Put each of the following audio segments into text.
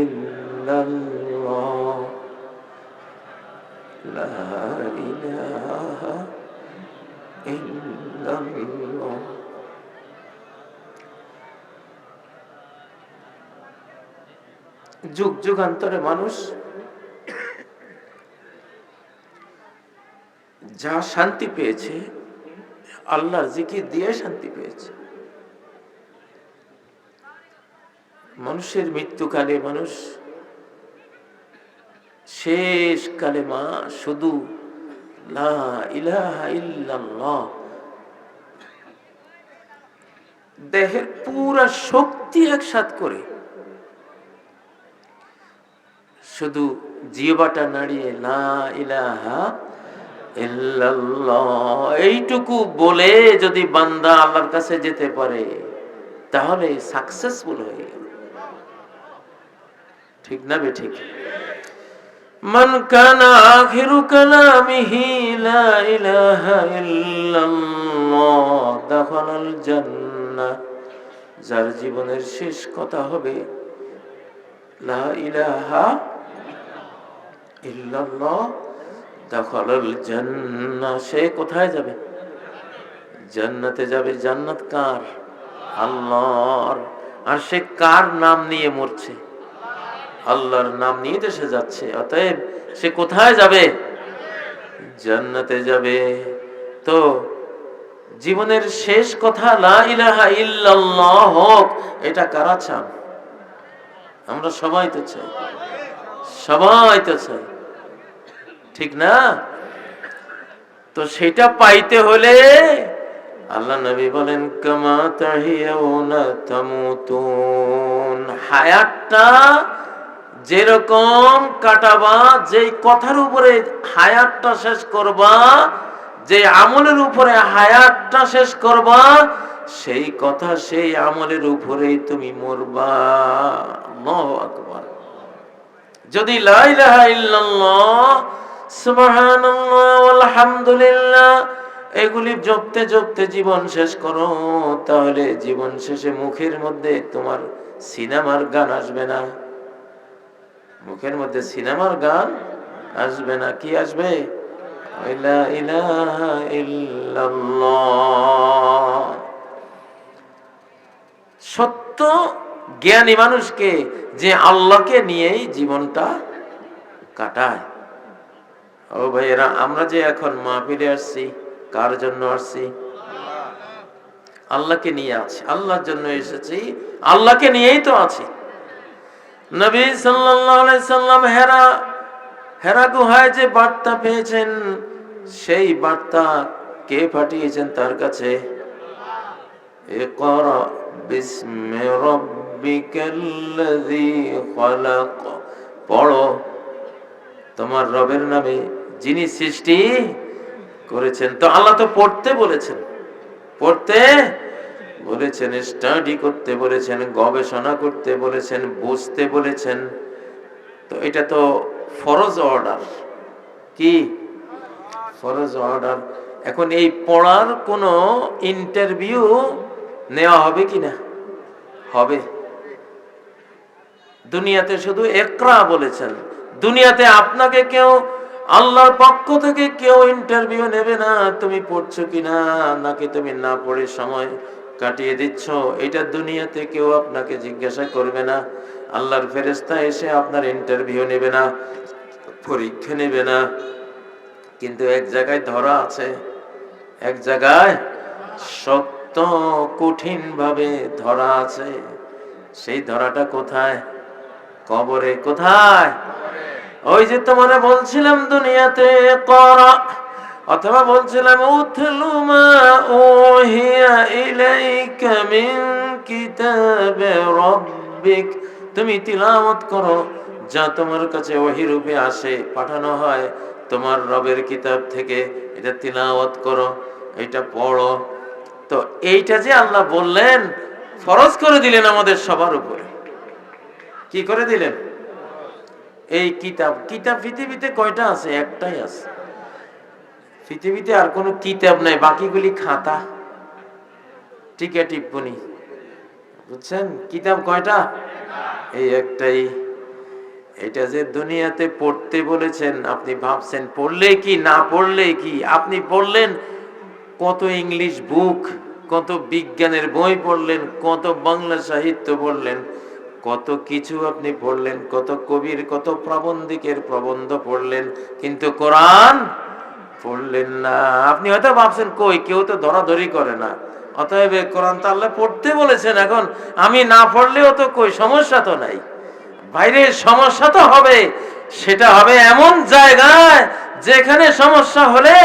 ইল্লাল্লাহ, লা ইলাহা ইল্লাল্লাহ। যুগ যুগান্তরে মানুষ যা শান্তি পেয়েছে আল্লাহর জিকির দিয়ে শান্তি পেয়েছে। মানুষের মৃত্যুকালে মানুষ শেষ কালেমা শুধু লা ইলাহা ইল্লাল্লাহ, দেহের পুরা শক্তি একসাথ করে শুধু জিহ্বাটা নাড়িয়ে লা ইলাহা ইল্লাল্লাহ এইটুকু বলে যদি বান্দা আল্লাহর কাছে যেতে পারে তাহলে সাকসেসফুল হয়ে গেল। ঠিক না বে ঠিক? মান কানা আখিরু কালামিহি লা ইলাহা ইল্লাল্লাহ দাখালাল জান্নাহ, যার জীবনের শেষ কথা হবে লা ইলাহা ইল্লাল্লাহ দাখালাল জান্নাহ, সে কোথায় যাবে? জান্নাতে যাবে। জান্নাত কার? আল্লাহর। আর সে কার নাম নিয়ে মরছে? আল্লাহর নাম নিয়ে তো সে যাচ্ছে। অতএব সে কোথায় যাবে? জান্নাতে যাবে। তো জীবনের শেষ কথা লা ইলাহা ইল্লাল্লাহ হোক, এটা কারা চান? আমরা সবাই তো চাই, সবাই তো চাই, ঠিক না? তো সেটা পাইতে হলে আল্লাহ নবী বলেন কামা তাহিয়াউনা তামুতুন, হায়াতটা যেরকম কাটাবা, যেই কথার উপরে হায়াতটা শেষ করবা, যে আমলের উপরে হায়াতটা শেষ করবা, সেই কথা সেই আমলের উপরেই তুমি মরবা। আল্লাহু আকবার। যদি লা ইলাহা ইল্লাল্লাহ সুবহানাল্লাহ আলহামদুলিল্লাহ এগুলি জপতে জপতে জীবন শেষ করো, তাহলে জীবন শেষে মুখের মধ্যে তোমার সিনেমার গান আসবে না। মুখের মধ্যে সিনেমার গান আসবে না। কি আসবে? লা ইলাহা ইল্লাল্লাহ। সত্য জ্ঞানী মানুষকে যে আল্লাহকে নিয়েই জীবনটা কাটায়। ও ভাইয়েরা, আমরা যে এখন মাহফিলে আসছি, কার জন্য আসছি? আল্লাহকে নিয়ে আছি, আল্লাহর জন্য এসেছি, আল্লাহকে নিয়েই তো আছি। নবী সাল্লাল্লাহু আলাইহি সাল্লাম হেরা গুহায় যে বার্তা পেয়েছেন, সেই বার্তা কে পাঠিয়েছেন তার কাছে? ইকরা বিসমি রাব্বিকাল্লাযী খালাক, পড়ো তোমার রবের নামে যিনি সৃষ্টি করেছেন। তো আল্লাহ তো পড়তে বলেছেন, পড়তে বলেছেন, স্টাডি করতে বলেছেন, গবেষণা করতে বলেছেন, বুঝতে বলেছেন। তো এটা তো ফরজ অর্ডার। কি ফরজ অর্ডার? এখন এই পড়ার কোনো ইন্টারভিউ নেওয়া হবে কিনা? হবে। দুনিয়াতে শুধু ইকরা বলেছেন, দুনিয়াতে আপনাকে কেউ আল্লাহর পক্ষ থেকে কেউ ইন্টারভিউ নেবে না তুমি পড়ছো কিনা, নাকি তুমি না পড়ে সময় কাটিয়ে দিচ্ছ, এটা দুনিয়াতে কেউ আপনাকে জিজ্ঞাসা করবে না। আল্লাহর ফেরেশতা এসে আপনার ইন্টারভিউ নেবে না, পরীক্ষা নেবে না। কিন্তু এক জায়গায় ধরা আছে, এক জায়গায় শক্ত কঠিন ভাবে ধরা আছে। সেই ধরাটা কোথায়? কবরে। কোথায়? ওই যে তোমারে বলছিলাম দুনিয়াতে করা, অথবা বলছিলাম উতলু মা উহিয়া ইলাইকা মিন কিতাবে রাব্বিক, তুমি তিলাওয়াত করো যা তোমার কাছে ওহী রূপে আসে, পাঠানো হয় তোমার রবের কিতাব থেকে। এটা তিলাওয়াত করো, এটা পড়ো। তো এইটা যে আল্লাহ বললেন, ফরজ করে দিলেন আমাদের সবার উপরে। কি করে দিলেন? এই কিতাব পৃথিবীতে কয়টা আছে? একটাই আছে। পৃথিবীতে আর কোনো কিতাব নাই, বাকিগুলি খাতা, টিকা টিপ্পনি। বুঝছেন? কিতাব কয়টা? এই একটাই। এটা যে দুনিয়াতে পড়তে বলেছেন, আপনি ভাবছেন পড়লে কি না পড়লে কি? আপনি পড়লেন কত ইংলিশ বুক, কত বিজ্ঞানের বই পড়লেন, কত বাংলা সাহিত্য পড়লেন, কত কিছু আপনি পড়লেন, কত কবির কত প্রবন্ধিকের প্রবন্ধ পড়লেন, কিন্তু কোরআন পড়লেন না। আপনি হয়তো ভাবছেন কই, কেউ তো ধরাধরি করে না, অতএব কোরআন তো আল্লাহ পড়তে বলেছেন, এখন আমি না পড়লেও তো কই, সমস্যা তো নাই। বাইরের সমস্যা তো হবে, সেটা হবে এমন জায়গায় যেখানে সমস্যা হলে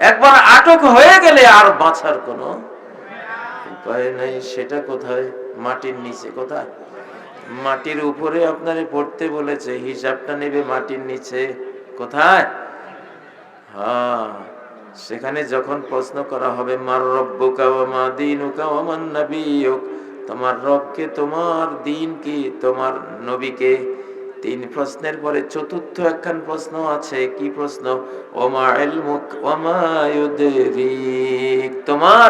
একবার আটক হয়ে গেলে আর বাঁচার কোনো উপায় নাই। সেটা কোথায়? মাটির নিচে। কোথায়? মাটির উপরে আপনারে পড়তে বলেছে, হিসাবটা নেবে মাটির নিচে। কোথায়? হ্যাঁ, সেখানে যখন প্রশ্ন করা হবে মার রব্বুকা ওয়া মা দীনুকা ওয়া মান নাবিয়্যুক, তোমার রবকে, তোমার দ্বীন কি, তোমার নবীকে। তিন প্রশ্নের পরে চতুর্থ একখান প্রশ্ন আছে। কি প্রশ্ন? ওমা ইলমুক ওয়া মা ইউদরিক, তোমার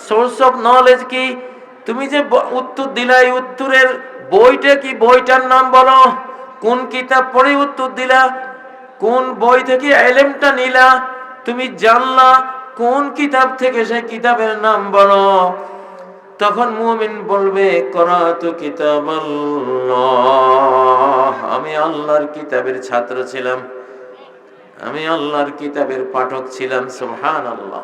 সোর্স অফ নলেজ কি? তুমি যে উত্তর দিলা, এই উত্তরের বইটা কি, বইটার নাম বলো। কোন কিতাব পড়ে উত্তর দিলা, কোন বই থেকে ইলমটা নিলা, তুমি জানলা কোন কিতাব থেকে, সেই কিতাবের নাম বলো। তখন মুমিন বলবে করাতু কিতাবাল্লাহ, আমি আল্লাহর কিতাবের ছাত্র ছিলাম, আমি আল্লাহর কিতাবের পাঠক ছিলাম। সুবহানাল্লাহ।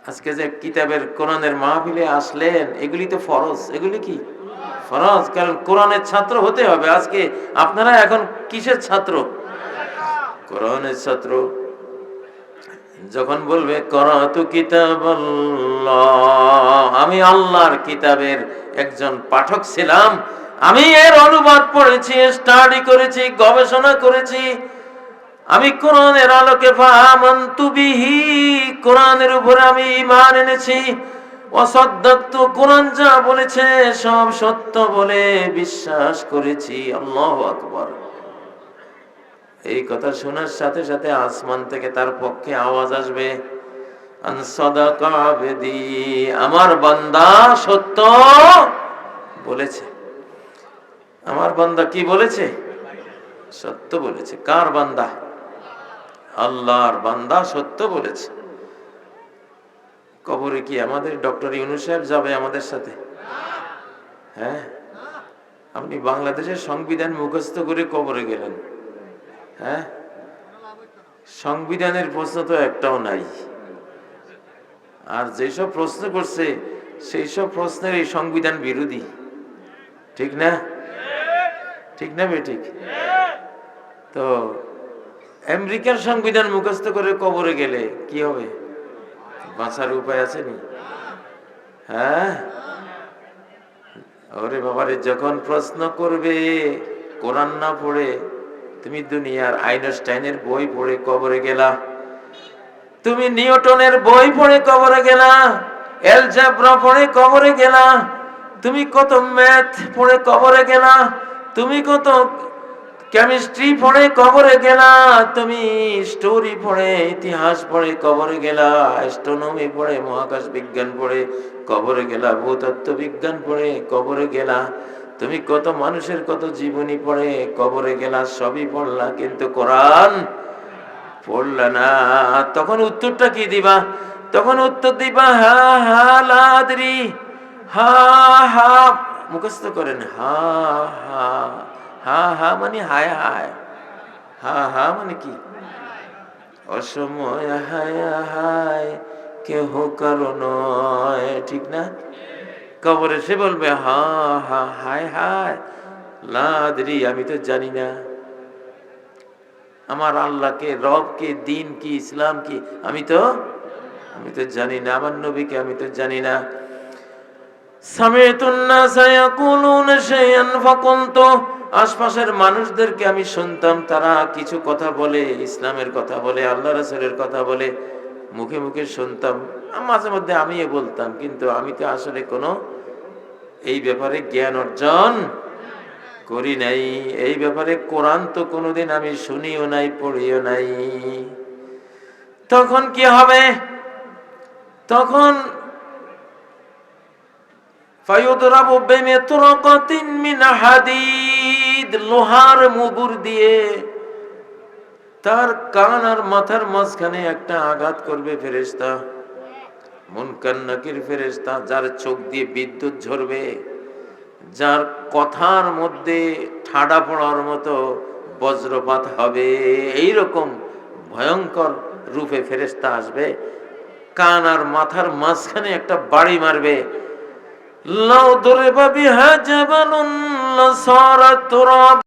আজকে যে কিতাবের কোরআনের মাহফিলে আসলেন, এগুলি তো ফরজ। এগুলি কি ফরজ, কারণ কোরআনের ছাত্র হতে হবে। আজকে আপনারা এখন কিসের ছাত্র? কোরআনের ছাত্র। যখন বলবে করাতু কিতাবাল্লাহ, আমি আল্লাহর কিতাবের একজন পাঠক ছিলাম, আমি এর অনুবাদ পড়েছি, স্টাডি করেছি, গবেষণা করেছি, আমি কোরআনের আলোকে ফাআমানতু বিহি, কোরআনের উপরে আমি ঈমান এনেছি, ওয়াসাদ্দাকতু, কোরআন যা বলেছে সব সত্য বলে বিশ্বাস করেছি। আল্লাহু আকবার। এই কথা শোনার সাথে সাথে আসমান থেকে তার পক্ষে আওয়াজ আসবে, আন সাদাকা আবদি, আমার বান্দা সত্য বলেছে। আমার বান্দা কি বলেছে? সত্য বলেছে। কার বান্দা? আল্লাহর বান্দা সত্য বলেছে। কবরে কি আমাদের ডক্টর ইউনূস সাহেব যাবে আমাদের সাথে? হ্যাঁ, আপনি বাংলাদেশের সংবিধান মুখস্থ করে কবরে গেলেন, হ্যাঁ, সংবিধানের প্রশ্ন তো একটাও নাই। আর যেসব প্রশ্ন করছে সেই সব প্রশ্নের এই সংবিধান বিরোধী। ঠিক না? ঠিক না বেঠিক? তো আমেরিকার সংবিধান মুখস্থ করে কবরে গেলে কি হবে? বাঁচার উপায় আছে নি? হ্যাঁ, ওরে বাবারে, যখন প্রশ্ন করবে কোরআন না পড়ে, তুমি দুনিয়ার আইনস্টাইনের বই পড়ে কবরে গেলা, তুমি নিউটনের বই পড়ে কবরে গেলা, অ্যালজেব্রা পড়ে কবরে গেলা, তুমি কত ম্যাথ পড়ে কবরে গেলা, তুমি কত কেমিস্ট্রি পড়ে কবরে গেলা, তুমি স্টোরি পড়ে, ইতিহাস পড়ে কবরে গেলা, অ্যাস্ট্রোনমি পড়ে, মহাকাশ বিজ্ঞান পড়ে কবরে গেলা, ভূতত্ত্ব বিজ্ঞান পড়ে কবরে গেলা, তুমি কত মানুষের কত জীবনী পড়ে কবরে গেলা, সবই পড়লা, কিন্তু কোরআন পড়লা না। তখন উত্তরটা কি দিবা? তখন উত্তর দিবা হা হা লা আদরি, হা হা মুখস্থ করেন, হা হা, হা হা মানে হায় হায়, হা হা মানে কি? অসময় হায় হায় কেহ কারো নয়। ঠিক না? কবরে সে বলবে হা হা হায় হায় লা আদরি, আমি তো জানি না আমার আল্লাহকে, রবকে, দ্বীন কি, ইসলাম কি, আমি তো জানি না, আমার নবীকে আমি তো জানি না। সামিতুন নাসা ইয়াকুলুনা শাইআন ফাকুলতু, আশপাশের মানুষদেরকে আমি শুনতাম তারা কিছু কথা বলে, ইসলামের কথা বলে, আল্লাহ রাসূলের কথা বলে, মুখে মুখে শুনতাম, মাঝে মধ্যে আমিও বলতাম, কিন্তু আমি তো আসলে কোনো এই ব্যাপারে জ্ঞান অর্জন করি নাই। এই ব্যাপারে কোরআন তো কোনোদিন আমি শুনিও নাই, পড়িও নাই। তখন কি হবে? তখন ফায়ুদরাবু বিমিতরাকাতিন মিন হাদিদ, হাদিদ লোহার মুগুর দিয়ে তার কান আর মাথার মাঝখানে একটা আঘাত করবে ফেরেশতা, মুনকার নাকির ফেরেশতা, যার চোখ দিয়ে বিদ্যুৎ ঝরবে, যার কথার মধ্যে ঠাডা পড়ার মতো বজ্রপাত হবে, এইরকম ভয়ঙ্কর রূপে ফেরেশতা আসবে, কান আর মাথার মাঝখানে একটা বাড়ি মারবে। লাউ দরিবা বিহা জাবালুন লাসারা তুরাব